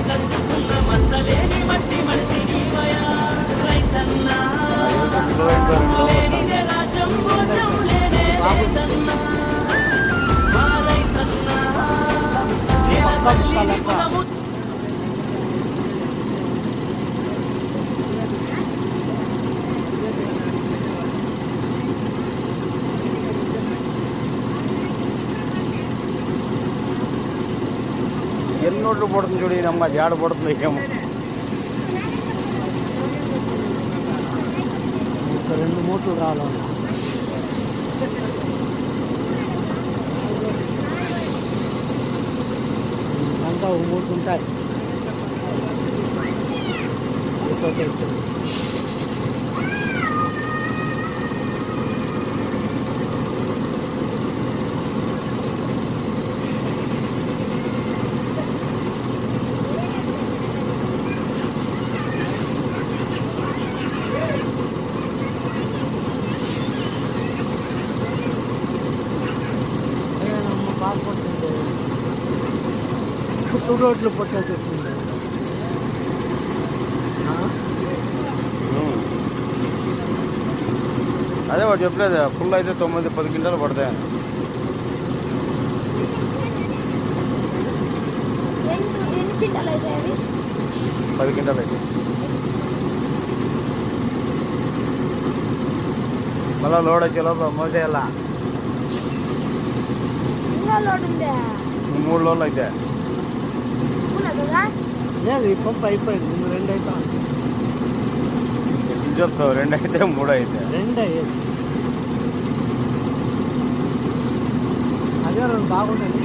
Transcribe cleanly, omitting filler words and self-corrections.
కత్తుకున్న మచ్చలేని మట్టి మనిషి నీవయా రైతన్నా లేనిదే రాజ్యం భోజం లేనే రైతన్నా మా రైతన్నా నేల తల్లిని కులము ఎన్ని నోట్లు పడుతుంది చూడు ఈయనమ్మ జాడ పడుతుంది ఏమో ఒక 2 మూటలు రావాలి అంతా 1 మూట ఉంటాయి పుట్టు రోడ్లు పట్టేస్తుంది అదే వాడు చెప్పలేదు ఫుల్ అయితే 9-10 క్వింటాలు పడతాయని 10 క్వింటాలు అయితే మళ్ళీ లోడ్ వచ్చే లోపల మోసేయాలా 3 లోడ్లు అయితే లేదు ఈ పంపు అయిపోయింది 2 అవుతా చెప్తావు 2 అయితే 3 అయితే 2 అయ్యేది అదే 2 బాగుంటుంది